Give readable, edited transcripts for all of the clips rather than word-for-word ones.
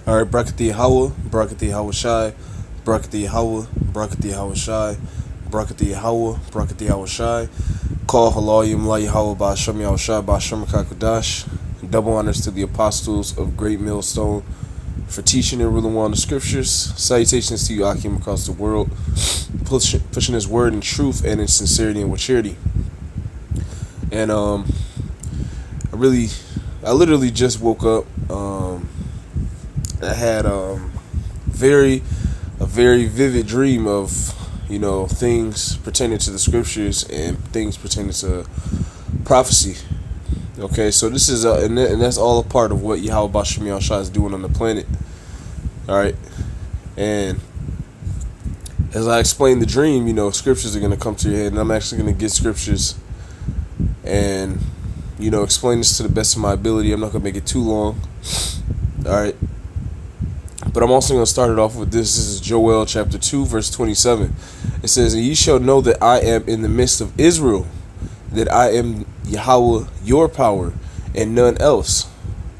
All right, Brakati Yahweh, Brakati Yahweh Shai, Brakati Yahweh, Brakati Yahweh Shai, Brakati Yahweh, Brakati Yahweh Shai. Call halal Yimla Yahweh Ba'ashem Yahweh Shai Ba'ashem Kakodash. Double honors to the apostles of Great Millstone for teaching and ruling well in the scriptures. Salutations to you, Akim, across the world, pushing his word in truth and in sincerity and with charity. And I literally just woke up. I had a very vivid dream of things pertaining to the scriptures and things pertaining to prophecy. Okay, so this is and that's all a part of what Yahweh Ba'ashem Yahweh Shai is doing on the planet. All right, and as I explain the dream, scriptures are going to come to your head, and I'm actually going to get scriptures and explain this to the best of my ability. I'm not going to make it too long. All right. But I'm also going to start it off with this. This is Joel chapter 2, verse 27. It says, "And ye shall know that I am in the midst of Israel, that I am Yahweh, your power, and none else."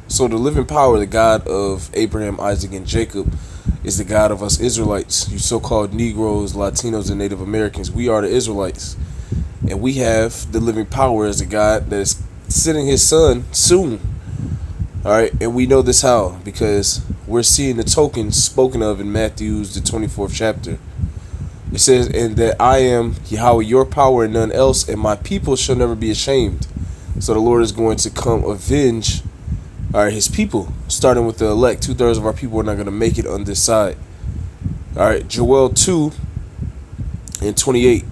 So the living power, the God of Abraham, Isaac, and Jacob, is the God of us Israelites. You so-called Negroes, Latinos, and Native Americans, we are the Israelites. And we have the living power as a God that is sending his son soon. All right, and we know this how? Because we're seeing the tokens spoken of in Matthew's, the 24th chapter. It says, "And that I am Yahweh, your power, and none else, and my people shall never be ashamed." So the Lord is going to come avenge his people, starting with the elect. 2/3 of our people are not going to make it on this side. All right, Joel 2 and 28.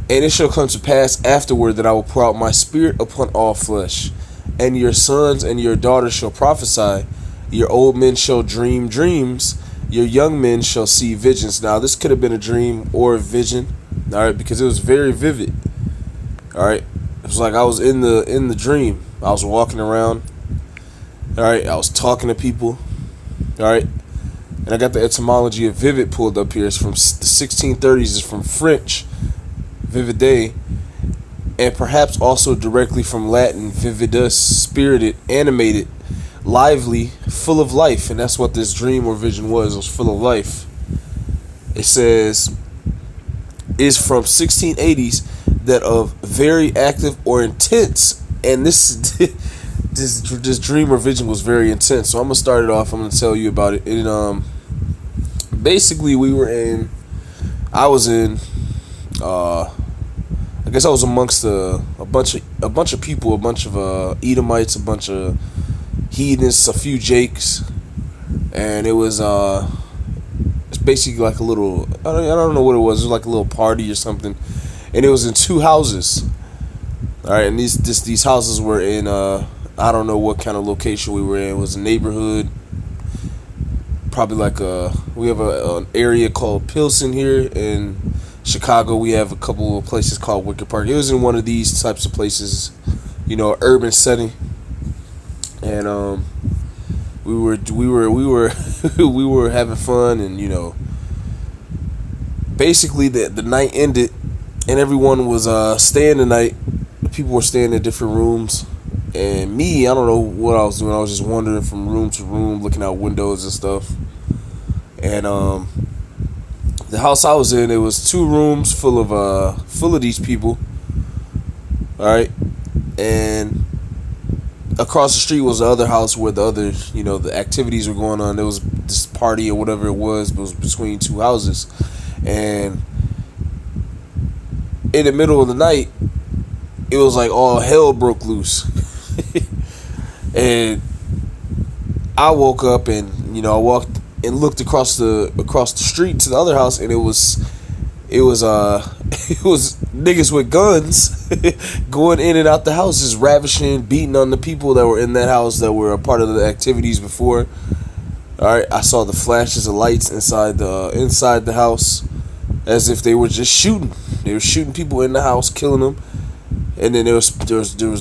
"And it shall come to pass afterward that I will pour out my spirit upon all flesh. And your sons and your daughters shall prophesy. Your old men shall dream dreams. Your young men shall see visions." Now, this could have been a dream or a vision, all right, because it was very vivid. All right, it was like I was in the dream. I was walking around. All right, I was talking to people. All right, and I got the etymology of vivid pulled up here. It's from the 1630s. It's from French, vivide. And perhaps also directly from Latin, vividus, spirited, animated, lively, full of life. And that's what this dream or vision was. It was full of life. It says, is from 1680s, that of very active or intense. And this dream or vision was very intense. So I'm going to start it off. I'm going to tell you about it. And basically I was amongst a bunch of people, a bunch of Edomites, a bunch of heathens, a few Jakes, and it was it's basically like a little, I don't know what it was. It was like a little party or something, and it was in two houses. All right, and these houses were in I don't know what kind of location we were in. It was a neighborhood, probably like we have an area called Pilsen here in Chicago. We have a couple of places called Wicker Park. It was in one of these types of places, urban setting, and we were we were having fun, and basically the night ended, and everyone was staying the night. The people were staying in different rooms, and me, I don't know what I was doing. I was just wandering from room to room, looking out windows and stuff, and the house I was in, it was 2 rooms full of these people. All right, and across the street was the other house where the other, the activities were going on. There was this party or whatever it was between 2 houses, and in the middle of the night, it was like all hell broke loose, and I woke up and I walked and looked across the street to the other house, and it was it was niggas with guns going in and out the house, just ravishing, beating on the people that were in that house that were a part of the activities before. All right, I saw the flashes of lights inside the house, as if they were just shooting. They were shooting people in the house, killing them. And then there was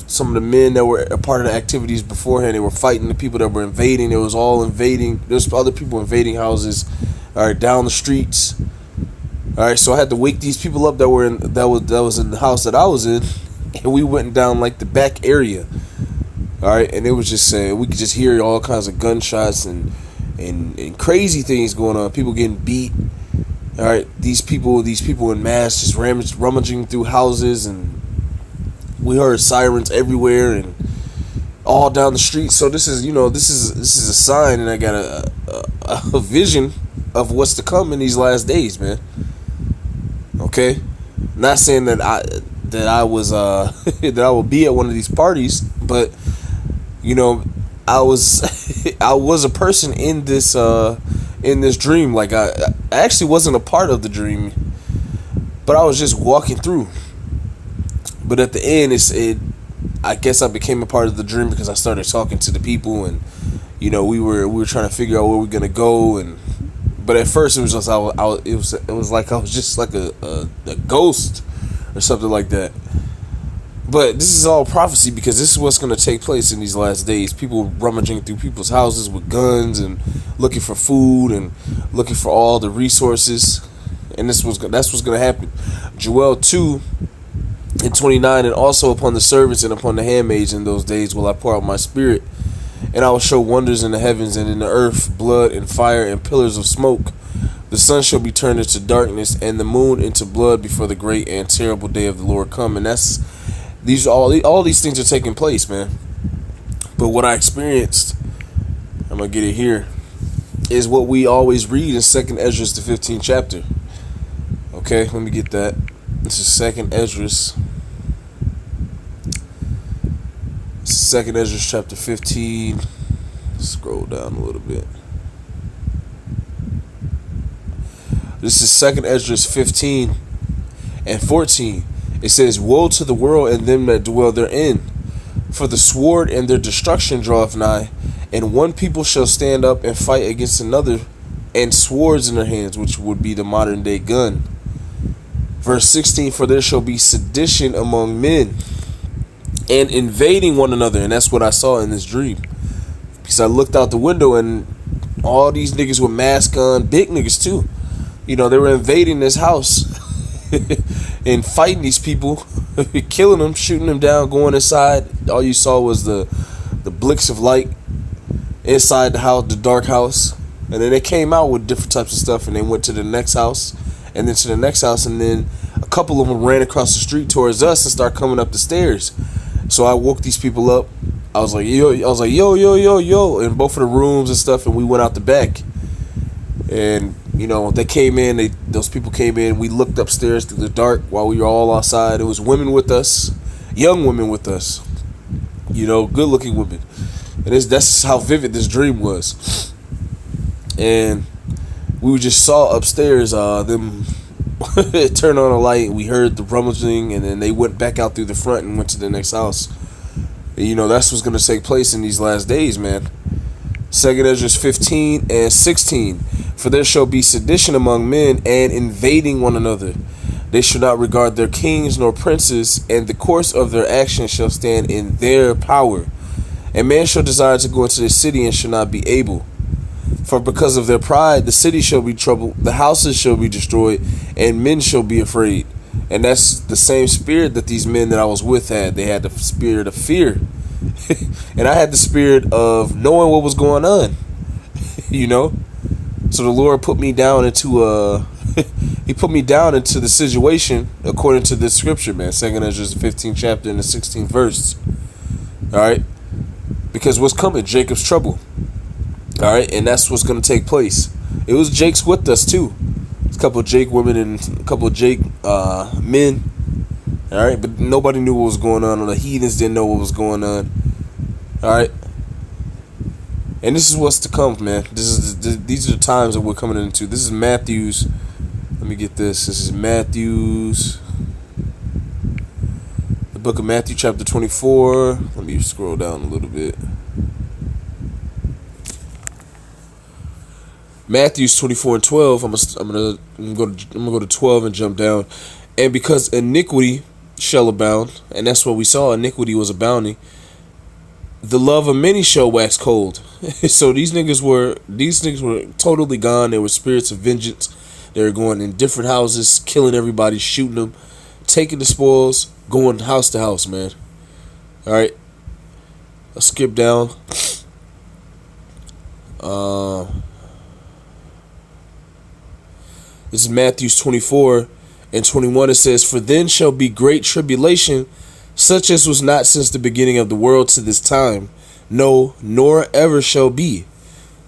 some of the men that were a part of the activities beforehand. They were fighting the people that were invading. There was other people invading houses, all right, down the streets. All right, so I had to wake these people up that was in the house that I was in, and we went down like the back area. All right, and it was just saying we could just hear all kinds of gunshots and and crazy things going on. People getting beat. All right, these people in mass just rummaging through houses, and we heard sirens everywhere and all down the street. So this is a sign, and I got a vision of what's to come in these last days, man. Okay, not saying that I was that I will be at one of these parties, but I was I was a person in this dream. Like I actually wasn't a part of the dream, but I was just walking through. But at the end, I guess I became a part of the dream because I started talking to the people, and we were trying to figure out where we're gonna go. But at first it was just it was like I was just like a ghost or something like that. But this is all prophecy, because this is what's going to take place in these last days. People rummaging through people's houses with guns and looking for food and looking for all the resources. And that's what's going to happen. Joel 2:29, and also upon the servants and upon the handmaids in those days will I pour out my spirit, and I will show wonders in the heavens and in the earth, blood and fire and pillars of smoke. The sun shall be turned into darkness and the moon into blood before the great and terrible day of the Lord come. And all these things are taking place, man. But what I experienced, I'm gonna get it here, is what we always read in 2nd Ezra, the 15th chapter. Okay, let me get that. This is 2nd Ezra. 2nd Ezra chapter 15. Scroll down a little bit. This is 2nd Ezra 15 and 14. It says, "Woe to the world and them that dwell therein, for the sword and their destruction draweth nigh, and one people shall stand up and fight against another, and swords in their hands," which would be the modern day gun. Verse 16, "For there shall be sedition among men, and invading one another." And that's what I saw in this dream, because I looked out the window and all these niggas with masks on, big niggas too, they were invading this house and fighting these people, killing them, shooting them down, going inside. All you saw was the blicks of light inside the house, the dark house. And then they came out with different types of stuff, and they went to the next house, and then to the next house, and then a couple of them ran across the street towards us and started coming up the stairs. So I woke these people up. I was like, yo, in both of the rooms and stuff, and we went out the back. And they came in. Those people came in. We looked upstairs through the dark while we were all outside. It was women with us, young women with us, good-looking women. And that's how vivid this dream was. And we just saw upstairs them turn on a light. We heard the rummaging, and then they went back out through the front and went to the next house. And, that's what's going to take place in these last days, man. 2nd Ezra 15 and 16. "For there shall be sedition among men, and invading one another. They shall not regard their kings nor princes, and the course of their actions shall stand in their power. And man shall desire to go into the city, and shall not be able. For because of their pride, the city shall be troubled, the houses shall be destroyed, and men shall be afraid." And that's the same spirit that these men that I was with had. They had the spirit of fear. And I had the spirit of knowing what was going on. So the Lord put me down into He put me down into the situation according to this scripture, man. 2nd Ezra 15th chapter and the 16th verse. Alright? Because what's coming? Jacob's trouble. Alright? And that's what's going to take place. It was Jake's with us too. It's a couple of Jake women and a couple of Jake men. Alright? But nobody knew what was going on, or the heathens didn't know what was going on. Alright? And this is what's to come, man. These are the times that we're coming into. This is Matthew's. Let me get this. This is Matthew's. The book of Matthew, chapter 24. Let me scroll down a little bit. Matthew's 24 and 12. I'm gonna go to 12 and jump down. "And because iniquity shall abound," and that's what we saw. Iniquity was abounding. "The love of many shall wax cold." So these niggas were totally gone. They were spirits of vengeance. They were going in different houses, killing everybody, shooting them, taking the spoils, going house to house, man. All right, I'll skip down. This is Matthew 24 and 21. It says, "For then shall be great tribulation, such as was not since the beginning of the world to this time, no, nor ever shall be."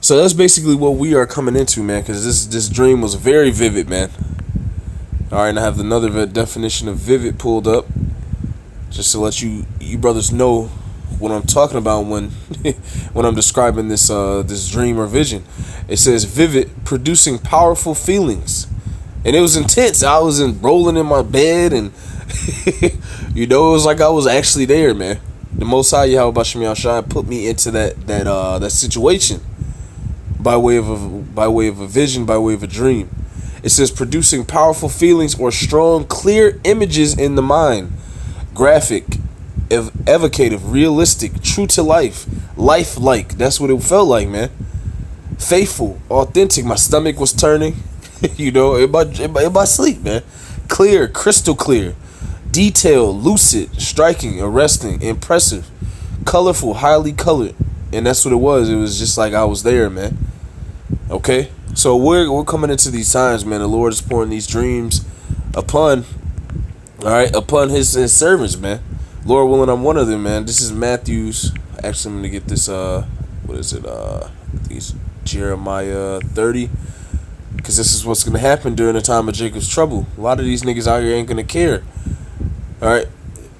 So that's basically what we are coming into, man, because this dream was very vivid, man. All right, and I have another definition of vivid pulled up, just to let you brothers know what I'm talking about when when I'm describing this this dream or vision. It says vivid, producing powerful feelings, and it was intense. I was rolling in my bed, and it was like I was actually there, man. The Most High Yahweh Basham Yahshua put me into that situation by way of a vision, by way of a dream. It says producing powerful feelings or strong, clear images in the mind, graphic, evocative, realistic, true to life, lifelike. That's what it felt like, man. Faithful, authentic. My stomach was turning, in my sleep, man. Clear, crystal clear, detailed, lucid, striking, arresting, impressive, colorful, highly colored, and that's what it was. It was just like I was there, man. Okay, so we're coming into these times, man. The Lord is pouring these dreams upon his servants, man. Lord willing, I'm one of them, man. This is Matthew's. Actually, I'm gonna get this. What is it? I think it's Jeremiah 30, because this is what's gonna happen during the time of Jacob's trouble. A lot of these niggas out here ain't gonna care. All right,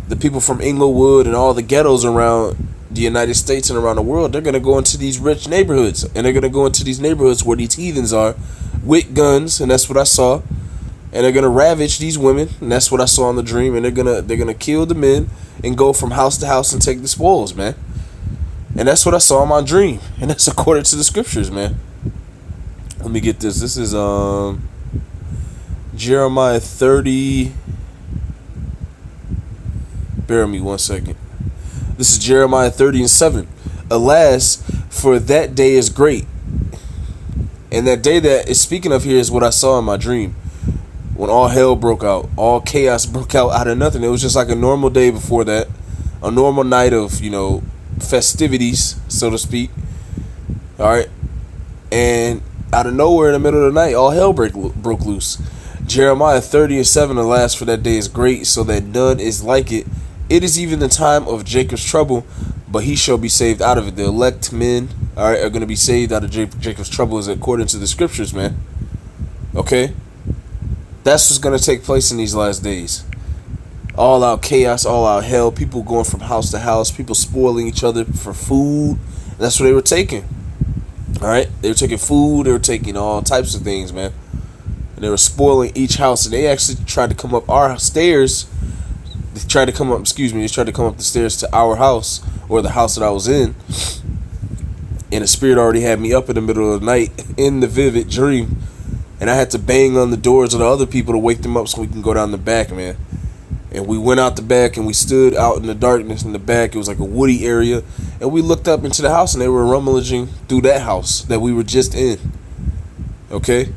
the people from Inglewood and all the ghettos around the United States and around the world, they're gonna go into these rich neighborhoods, and they're gonna go into these neighborhoods where these heathens are, with guns, and that's what I saw. And they're gonna ravage these women, and that's what I saw in the dream. And they're gonna kill the men and go from house to house and take the spoils, man. And that's what I saw in my dream, and that's according to the scriptures, man. Let me get this. This is Jeremiah 30. Bear with me 1 second. This is Jeremiah 30 and 7. "Alas, for that day is great." And that day that is speaking of here is what I saw in my dream. When all hell broke out, all chaos broke out of nothing. It was just like a normal day before that, a normal night of, festivities, so to speak. All right, and out of nowhere, in the middle of the night, all hell broke loose. Jeremiah 30 and 7. "Alas, for that day is great, so that none is like it. It is even the time of Jacob's trouble, but he shall be saved out of it." The elect men, all right, are going to be saved out of Jacob's trouble, is according to the scriptures, man. Okay. That's what's going to take place in these last days. All out chaos, all out hell, people going from house to house, people spoiling each other for food. That's what they were taking. All right? They were taking food, they were taking all types of things, man. And they were spoiling each house. And they actually tried to come up our stairs. They tried to come up the stairs to our house, or the house that I was in. And the spirit already had me up in the middle of the night in the vivid dream. And I had to bang on the doors of the other people to wake them up so we can go down the back, man. And we went out the back and we stood out in the darkness in the back. It was like a woody area. And we looked up into the house and they were rummaging through that house that we were just in. Okay?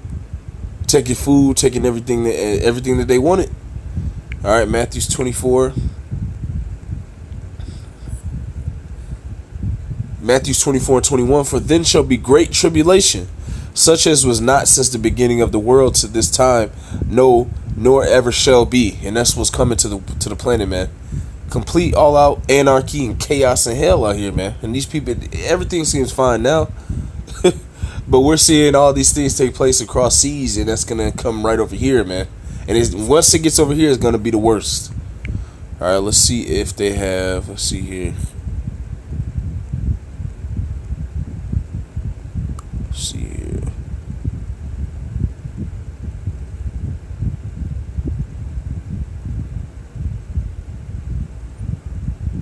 Taking food, taking everything that they wanted. All right, Matthew 24. Matthew 24 and 21. "For then shall be great tribulation, such as was not since the beginning of the world to this time, no, nor ever shall be." And that's what's coming to the planet, man. Complete all out anarchy and chaos and hell out here, man. And these people, everything seems fine now. But we're seeing all these things take place across seas, and that's going to come right over here, man. And once it gets over here, it's going to be the worst. All right, let's see if they have, let's see here. Let's see here.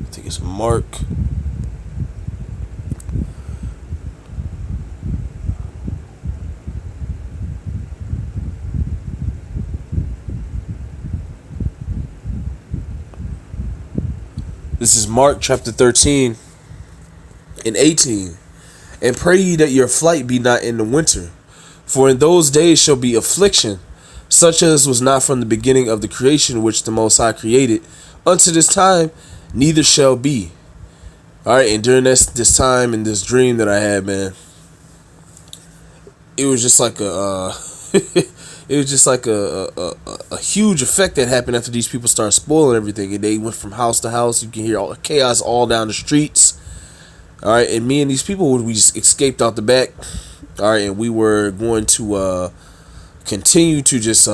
I think it's Mark. This is Mark chapter 13 and 18. "And pray ye that your flight be not in the winter, for in those days shall be affliction, such as was not from the beginning of the creation which the Most High created, unto this time, neither shall be." All right, and during this time in this dream that I had, man, it was just like it was just like a huge effect that happened after these people started spoiling everything, and they went from house to house. You can hear all chaos all down the streets. All right, and me and these people, we just escaped out the back. All right, and we were going to continue to just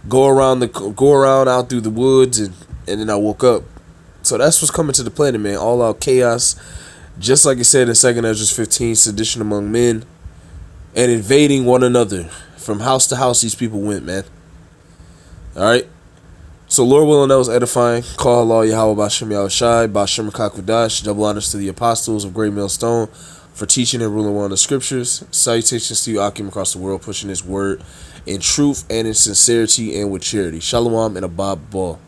go around out through the woods, and then I woke up. So that's what's coming to the planet, man. All out chaos, just like it said in 2 Ezra 15, sedition among men, and invading one another. From house to house, these people went, man. All right. So, Lord willing, that was edifying. Call Allah Yahweh Bashem Yahushai, Bashem Kakudash. Double honors to the apostles of Great Millstone for teaching and ruling one of the scriptures. Salutations to you, Akim, across the world, pushing this word in truth and in sincerity and with charity. Shalom and Abab Ball.